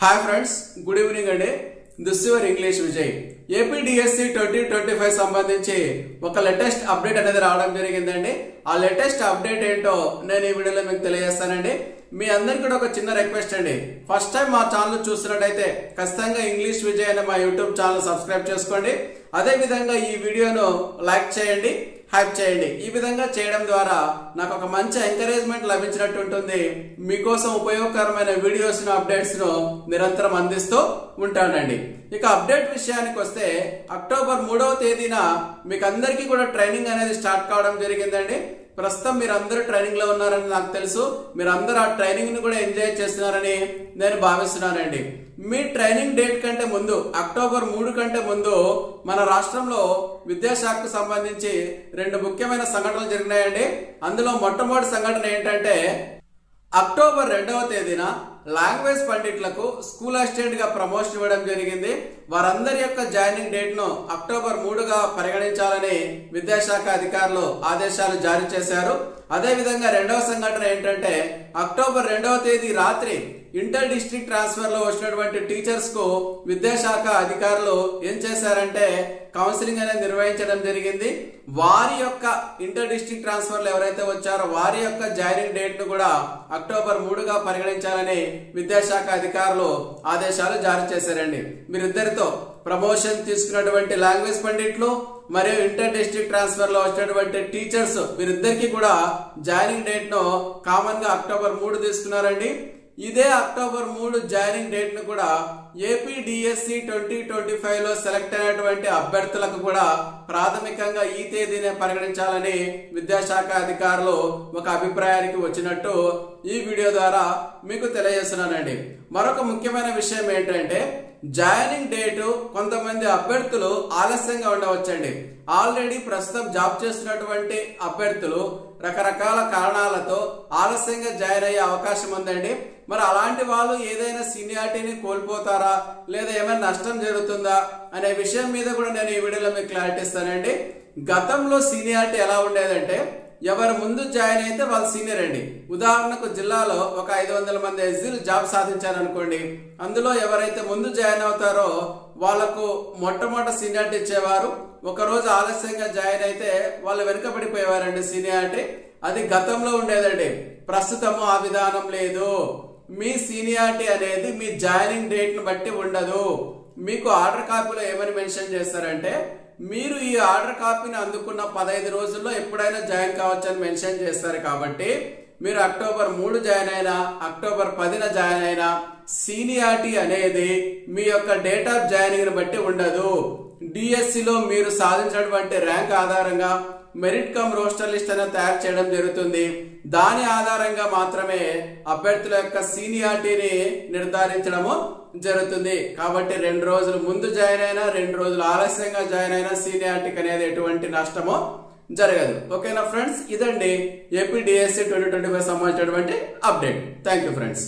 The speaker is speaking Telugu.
హాయ్ ఫ్రెండ్స్, గుడ్ ఈవినింగ్ అండి. This your English Vijay. APDSC 2025 సంబంధించి ఒక లేటెస్ట్ అప్డేట్ అనేది రావడం జరిగిందండి. ఆ లేటెస్ట్ అప్డేట్ ఏంటో నేను ఈ వీడియోలో మీకు తెలియజేస్తానండి. మీ అందరికి కూడా ఒక చిన్న రిక్వెస్ట్ అండి. ఫస్ట్ టైం మా ఛానల్ చూస్తున్నట్టయితే ఖచ్చితంగా ఇంగ్లీష్ విజయ్ అనే మా యూట్యూబ్ ఛానల్ సబ్స్క్రైబ్ చేసుకోండి. అదే విధంగా ఈ వీడియోను లైక్ చేయండి, హైప్ చేయండి. ఈ విధంగా చేయడం ద్వారా నాకు ఒక మంచి ఎంకరేజ్మెంట్ లభించినట్టు ఉంటుంది. మీకోసం ఉపయోగకరమైన వీడియోస్ ను అప్డేట్స్ ను నిరంతరం అందిస్తూ ఉంటానండి. ఇక అప్డేట్ విషయానికి వస్తే అక్టోబర్ 3వ తేదీన మీకు అందరికీ కూడా ట్రైనింగ్ అనేది స్టార్ట్ కావడం జరిగిందండి. ప్రస్తుతం మీరందరూ ట్రైనింగ్ లో ఉన్నారని నాకు తెలుసు. మీరందరూ ఆ ట్రైనింగ్ ని కూడా ఎంజాయ్ చేస్తున్నారని నేను భావిస్తున్నానండి. మీ ట్రైనింగ్ డేట్ కంటే ముందు అక్టోబర్ 3 కంటే ముందు మన రాష్ట్రంలో విద్యాశాఖకు సంబంధించి రెండు ముఖ్యమైన సంఘటనలు జరిగినాయండి. అందులో మొట్టమొదటి సంఘటన ఏంటంటే అక్టోబర్ 2వ తేదీన లాంగ్వేజ్ పండిట్లకు స్కూల్ అసిస్టెంట్ గా ప్రమోషన్ ఇవ్వడం జరిగింది. వారందరి యొక్క జాయినింగ్ డేట్ ను అక్టోబర్ 3గా పరిగణించాలని విద్యాశాఖ అధికారులు ఆదేశాలు జారీ చేశారు. అదే విధంగా రెండవ సంఘటన ఏంటంటే అక్టోబర్ 2వ తేదీ రాత్రి ఇంటర్ డిస్ట్రిక్ట్ ట్రాన్స్ఫర్ లో వచ్చినటువంటి టీచర్స్ కు విద్యాశాఖ అధికారులు ఏం చేశారంటే కౌన్సిలింగ్ అనేది నిర్వహించడం జరిగింది. వారి యొక్క ఇంటర్ డిస్ట్రిక్ట్ ట్రాన్స్ఫర్ లో ఎవరైతే వచ్చారో వారి యొక్క జాయినింగ్ డేట్ ను కూడా అక్టోబర్ 3గా పరిగణించాలని విద్యాశాఖ అధికారులు ఆదేశాలు జారీ చేశారండి. మీరిద్దరితో ప్రమోషన్ తీసుకున్నటువంటి లాంగ్వేజ్ పండిట్లు మరియు ఇంటర్ డిస్ట్రిక్ట్ ట్రాన్స్ఫర్ లో వచ్చినటువంటి టీచర్స్ వీరిద్దరికి కూడా జాయినింగ్ డేట్ ను కామన్ గా అక్టోబర్ 3 తీసుకున్నారండి. ఇదే అక్టోబర్ 3 జాయినింగ్ డేట్ ను కూడా ఏపీడిఎస్సి 2025 లో సెలెక్ట్ అయినటువంటి అభ్యర్థులకు కూడా ప్రాథమికంగా ఈ తేదీనే పరిగణించాలని విద్యాశాఖ అధికారులు ఒక అభిప్రాయానికి వచ్చినట్టు ఈ వీడియో ద్వారా మీకు తెలియజేస్తున్నానండి. మరొక ముఖ్యమైన విషయం ఏంటంటే జాయినింగ్ డేటు కొంతమంది అభ్యర్థులు ఆలస్యంగా ఉండవచ్చండి. ఆల్రెడీ ప్రస్తుతం జాబ్ చేస్తున్నటువంటి అభ్యర్థులు రకరకాల కారణాలతో ఆలస్యంగా జాయిన్ అయ్యే అవకాశం ఉందండి. మరి అలాంటి వాళ్ళు ఏదైనా సీనియారిటీని కోల్పోతారా లేదా ఏమైనా నష్టం జరుగుతుందా అనే విషయం మీద కూడా నేను ఈ వీడియోలో మీకు క్లారిటీ ఇస్తానండి. గతంలో సీనియారిటీ ఎలా ఉండేదంటే ఎవరు ముందు జాయిన్ అయితే వాళ్ళు సీనియర్ అండి. ఉదాహరణకు జిల్లాలో ఒక 500 మంది ఎస్సీలు జాబ్ సాధించారనుకోండి, అందులో ఎవరైతే ముందు జాయిన్ అవుతారో వాళ్లకు మొట్టమొదటి సీనియారిటీ ఇచ్చేవారు. ఒక రోజు ఆలస్యంగా జాయిన్ అయితే వాళ్ళు వెనుకబడిపోయేవారండి సీనియారిటీ. అది గతంలో ఉండేదండి. ప్రస్తుతము ఆ విధానం లేదు. మీ సీనియారిటీ అనేది మీ జాయినింగ్ డేట్ ను బట్టి ఉండదు. మీకు ఆర్డర్ కాపీలో ఏమని మెన్షన్ చేస్తారంటే మీరు ఈ ఆర్డర్ కాపీని అందుకున్న 15 రోజుల్లో ఎప్పుడైనా జాయిన్ కావచ్చు అని మెన్షన్ చేస్తారు. కాబట్టి మీరు అక్టోబర్ 3 జాయిన్ అయినా అక్టోబర్ 10న జాయిన్ అయినా సీనియారిటీ అనేది మీ యొక్క డేట్ ఆఫ్ జాయినింగ్ ని బట్టి ఉండదు. డిఎస్సిలో మీరు సాధించినటువంటి ర్యాంక్ ఆధారంగా మెరిట్ కమ్ రోస్టర్ లిస్ట్ అనేది తయారు చేయడం జరుగుతుంది. దాని ఆధారంగా మాత్రమే అభ్యర్థుల యొక్క సీనియారిటీని నిర్ధారించడము జరుగుతుంది. కాబట్టి 2 రోజులు ముందు జాయిన్ అయినా 2 రోజులు ఆలస్యంగా జాయిన్ అయినా సీనియారిటీకి అనేది ఎటువంటి నష్టమో జరగదు. ఓకేనా ఫ్రెండ్స్, ఇదండి ఏపీడిఎస్సి 2025 సంబంధించినటువంటి అప్డేట్. Thank you friends.